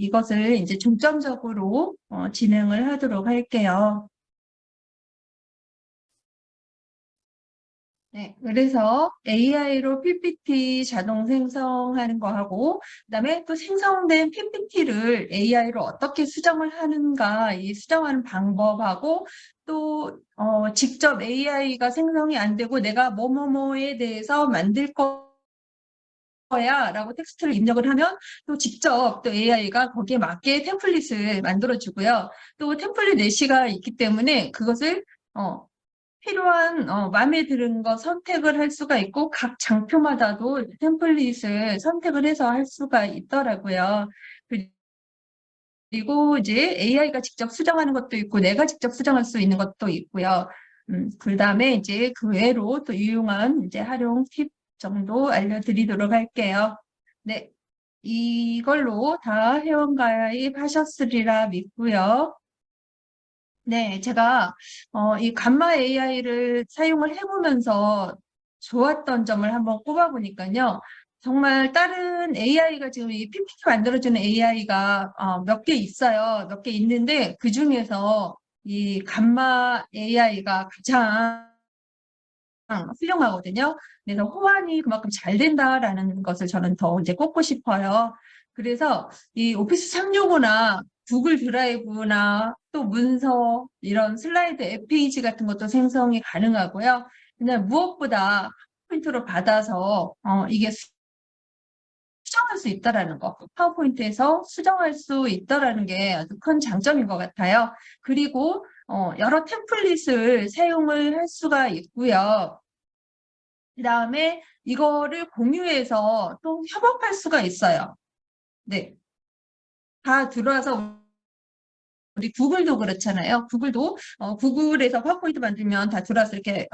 이것을 이제 중점적으로 진행을 하도록 할게요. 네, 그래서 AI로 PPT 자동 생성하는 거 하고, 그다음에 또 생성된 PPT를 AI로 어떻게 수정을 하는가, 이 수정하는 방법하고, 또 직접 AI가 생성이 안 되고 내가 뭐뭐뭐에 대해서 만들 거야 라고 텍스트를 입력을 하면 또 직접 또 AI가 거기에 맞게 템플릿을 만들어 주고요. 또 템플릿 예시가 있기 때문에 그것을 필요한 마음에 드는 거 선택을 할 수가 있고 각 장표마다도 템플릿을 선택을 해서 할 수가 있더라고요. 그리고 이제 AI가 직접 수정하는 것도 있고 내가 직접 수정할 수 있는 것도 있고요. 그다음에 이제 그 외로 또 유용한 이제 활용 팁 정도 알려드리도록 할게요. 네, 이걸로 다 회원가입하셨으리라 믿고요. 네, 제가 이 감마 AI를 사용을 해보면서 좋았던 점을 한번 꼽아보니까요. 정말 다른 AI가 지금 이 PPT 만들어주는 AI가 몇 개 있어요. 몇 개 있는데 그 중에서 이 감마 AI가 가장 훌륭하거든요. 그래서 호환이 그만큼 잘 된다라는 것을 저는 더 이제 꼽고 싶어요. 그래서 이 오피스 365나 구글 드라이브나 또 문서 이런 슬라이드 앱 페이지 같은 것도 생성이 가능하고요. 그냥 무엇보다 포인트로 받아서 이게 수정할 수 있다라는 거, 파워포인트에서 수정할 수 있다라는 게 아주 큰 장점인 것 같아요. 그리고 여러 템플릿을 사용을 할 수가 있고요. 그 다음에 이거를 공유해서 또 협업할 수가 있어요. 네. 다 들어와서 우리 구글도 그렇잖아요. 구글도 구글에서 파워포인트 만들면 다 들어와서 이렇게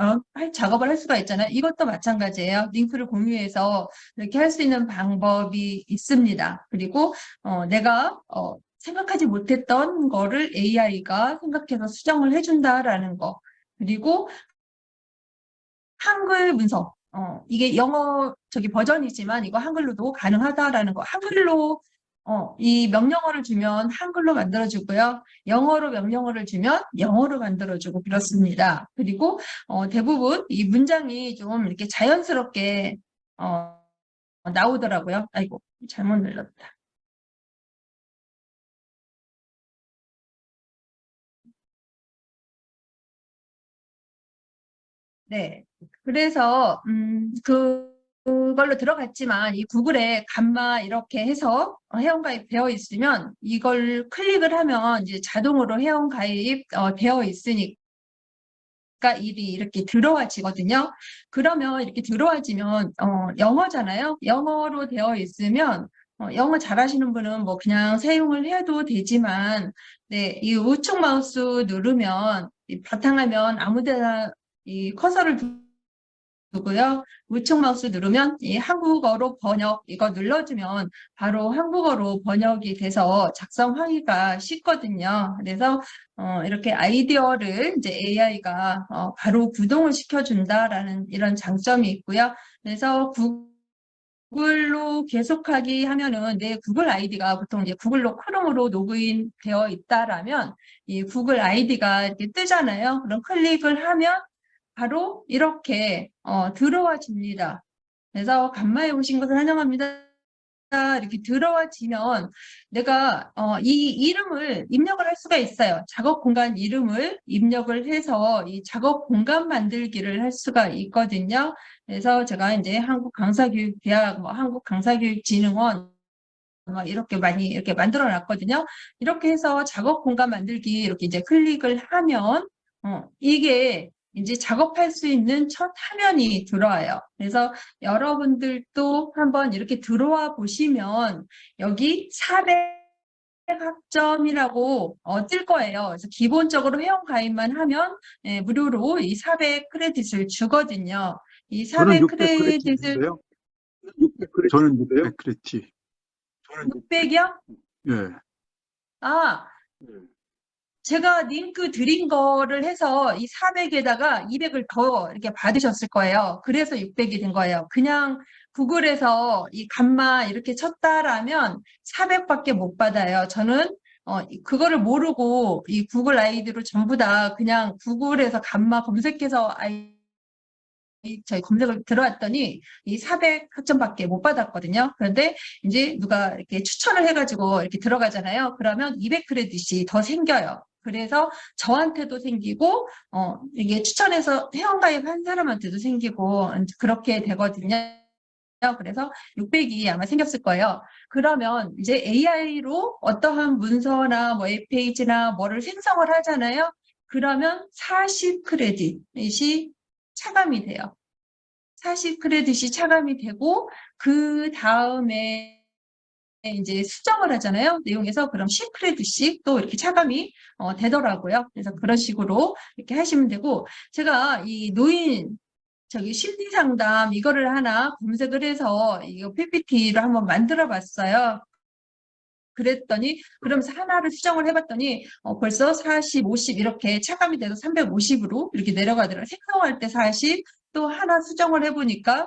작업을 할 수가 있잖아요. 이것도 마찬가지예요. 링크를 공유해서 이렇게 할 수 있는 방법이 있습니다. 그리고 내가 생각하지 못했던 거를 AI가 생각해서 수정을 해준다라는 거. 그리고 한글 문서. 이게 영어 저기 버전이지만 이거 한글로도 가능하다라는 거. 한글로 이 명령어를 주면 한글로 만들어주고요. 영어로 명령어를 주면 영어로 만들어주고 그렇습니다. 그리고 대부분 이 문장이 좀 이렇게 자연스럽게 나오더라고요. 아이고, 잘못 눌렀다. 네. 그래서 그걸로 들어갔지만 이 구글에 감마 이렇게 해서 회원가입 되어 있으면 이걸 클릭을 하면 이제 자동으로 회원가입 되어 있으니까 일이 이렇게 들어와지거든요. 그러면 이렇게 들어와지면 영어잖아요. 영어로 되어 있으면 영어 잘하시는 분은 뭐 그냥 사용을 해도 되지만 네, 이 우측 마우스 누르면 이 바탕화면 아무데나 이 커서를 두고요. 우측 마우스 누르면 이 한국어로 번역 이거 눌러주면 바로 한국어로 번역이 돼서 작성하기가 쉽거든요. 그래서 이렇게 아이디어를 이제 AI가 바로 구동을 시켜준다라는 이런 장점이 있고요. 그래서 구글로 계속하기 하면은 내 구글 아이디가 보통 이제 구글로 크롬으로 로그인 되어 있다라면 이 구글 아이디가 이렇게 뜨잖아요. 그럼 클릭을 하면 바로 이렇게 들어와 줍니다. 그래서 간만에 오신 것을 환영합니다. 이렇게 들어와지면 내가 이 이름을 입력을 할 수가 있어요. 작업 공간 이름을 입력을 해서 이 작업 공간 만들기를 할 수가 있거든요. 그래서 제가 이제 한국강사교육대학, 뭐 한국강사교육진흥원 막 이렇게 많이 이렇게 만들어 놨거든요. 이렇게 해서 작업 공간 만들기 이렇게 이제 클릭을 하면 이게 이제 작업할 수 있는 첫 화면이 들어와요. 그래서 여러분들도 한번 이렇게 들어와 보시면 여기 400학점이라고 뜰 거예요. 그래서 기본적으로 회원 가입만 하면 무료로 이 400 크레딧을 주거든요. 이 저는 400 600 크레딧을 크레딧인데요. 저는 600 크레딧. 600이요? 예. 아, 예. 제가 링크 드린 거를 해서 이 400에다가 200을 더 이렇게 받으셨을 거예요. 그래서 600이 된 거예요. 그냥 구글에서 이 감마 이렇게 쳤다라면 400밖에 못 받아요. 저는 그거를 모르고 이 구글 아이디로 전부 다 그냥 구글에서 감마 검색해서 저희 검색을 들어왔더니 이 400학점밖에 못 받았거든요. 그런데 이제 누가 이렇게 추천을 해가지고 이렇게 들어가잖아요. 그러면 200크레딧이 더 생겨요. 그래서 저한테도 생기고, 이게 추천해서 회원가입한 사람한테도 생기고, 이제 그렇게 되거든요. 그래서 600이 아마 생겼을 거예요. 그러면 이제 AI로 어떠한 문서나 뭐 웹페이지나 뭐를 생성을 하잖아요. 그러면 40크레딧이 차감이 돼요. 40크레딧이 차감이 되고, 그 다음에 이제 수정을 하잖아요. 내용에서 그럼 10크레딧씩 또 이렇게 차감이 되더라고요. 그래서 그런 식으로 이렇게 하시면 되고, 제가 이 노인 심리 상담 이거를 하나 검색을 해서 이거 PPT를 한번 만들어 봤어요. 그랬더니 그러면서 하나를 수정을 해봤더니 벌써 40, 50 이렇게 차감이 돼서 350으로 이렇게 내려가더라고요. 생성할 때 40, 또 하나 수정을 해보니까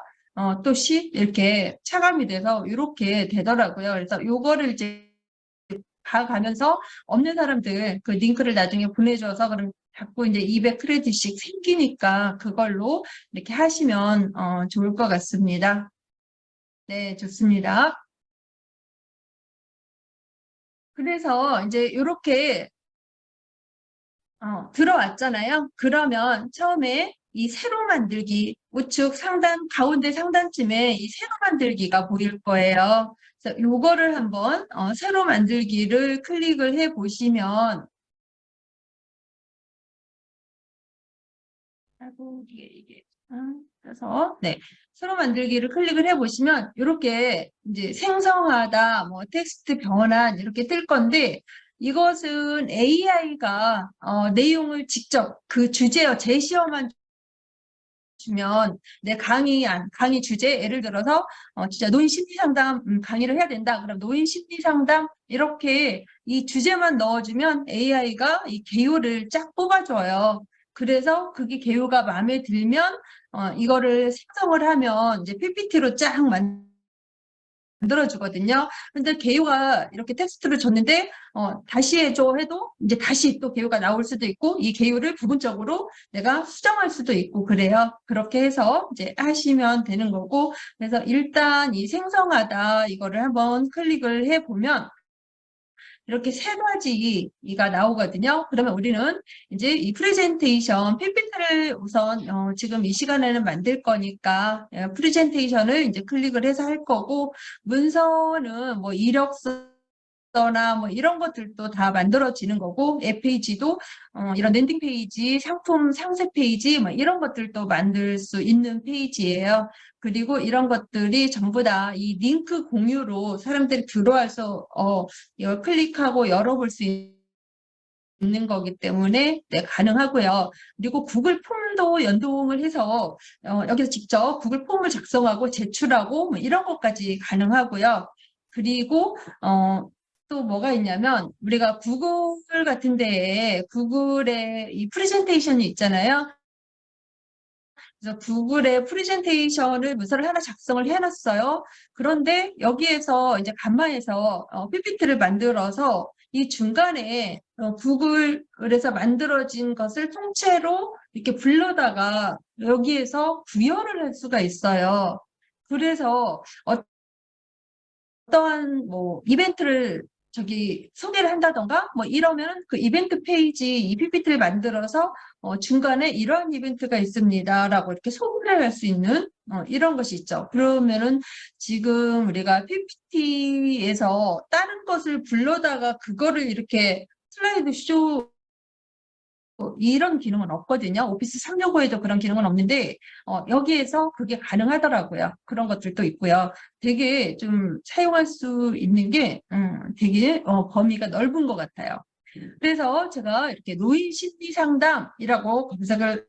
또 10 이렇게 차감이 돼서 이렇게 되더라고요. 그래서 요거를 이제 봐가면서 없는 사람들 그 링크를 나중에 보내줘서 그럼 자꾸 이제 200크레딧씩 생기니까 그걸로 이렇게 하시면 좋을 것 같습니다. 네, 좋습니다. 그래서 이제 이렇게 들어왔잖아요. 그러면 처음에 이 세로 만들기, 우측 상단, 가운데 상단쯤에 이 세로 만들기가 보일 거예요. 그래서 요거를 한번 세로 만들기를 클릭을 해 보시면, 아이고, 이게, 그래서, 네. 세로 만들기를 클릭을 해 보시면, 이렇게 이제 생성하다, 뭐 텍스트 변환, 이렇게 뜰 건데, 이것은 AI가 내용을 직접 그 주제어 제시어만 주면 내 강의 주제 예를 들어서 진짜 노인 심리 상담 강의를 해야 된다. 그럼 노인 심리 상담 이렇게 이 주제만 넣어주면 AI가 이 개요를 쫙 뽑아줘요. 그래서 그게 개요가 마음에 들면 이거를 생성을 하면 이제 PPT로 쫙 만들어주거든요. 근데 개요가 이렇게 텍스트를 줬는데 다시 해줘 해도 이제 다시 또 개요가 나올 수도 있고 이 개요를 부분적으로 내가 수정할 수도 있고 그래요. 그렇게 해서 이제 하시면 되는 거고 그래서 일단 이 생성하다 이거를 한번 클릭을 해보면 이렇게 세 가지가 나오거든요. 그러면 우리는 이제 이 프레젠테이션, PPT를 우선 지금 이 시간에는 만들 거니까 프레젠테이션을 이제 클릭을 해서 할 거고 문서는 뭐 이력서나 뭐 이런 것들도 다 만들어지는 거고 웹페이지도 이런 랜딩 페이지, 상품 상세 페이지 뭐 이런 것들도 만들 수 있는 페이지예요. 그리고 이런 것들이 전부 다 이 링크 공유로 사람들이 들어와서 이걸 클릭하고 열어볼 수 있는 거기 때문에 네, 가능하고요. 그리고 구글 폼도 연동을 해서 여기서 직접 구글 폼을 작성하고 제출하고 뭐 이런 것까지 가능하고요. 그리고 또 뭐가 있냐면 우리가 구글 같은 데에 구글의 이 프레젠테이션이 있잖아요. 그래서 구글의 프레젠테이션을 문서를 하나 작성을 해놨어요. 그런데 여기에서 이제 간마에서 PPT를 만들어서 이 중간에 구글에서 만들어진 것을 통째로 이렇게 불러다가 여기에서 구현을 할 수가 있어요. 그래서 어떠한 뭐 이벤트를 소개를 한다던가 뭐 이러면 그 이벤트 페이지 이 PPT를 만들어서 중간에 이런 이벤트가 있습니다라고 이렇게 소개를 할 수 있는 이런 것이 있죠. 그러면은 지금 우리가 PPT에서 다른 것을 불러다가 그거를 이렇게 슬라이드 쇼 이런 기능은 없거든요. 오피스 365에도 그런 기능은 없는데 여기에서 그게 가능하더라고요. 그런 것들도 있고요. 되게 좀 사용할 수 있는 게 되게 범위가 넓은 것 같아요. 그래서 제가 이렇게 노인 심리 상담이라고 검색을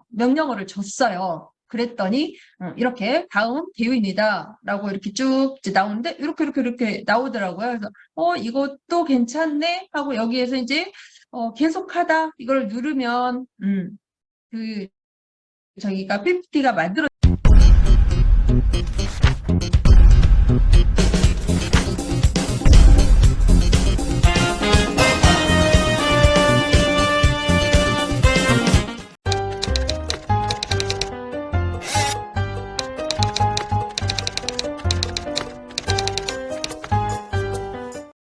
명령어를 줬어요. 그랬더니 이렇게 다음 대유입니다. 라고 이렇게 쭉 이제 나오는데 이렇게 나오더라고요. 그래서 이것도 괜찮네 하고 여기에서 이제 계속하다 이걸 누르면 저희가 PPT가 만들어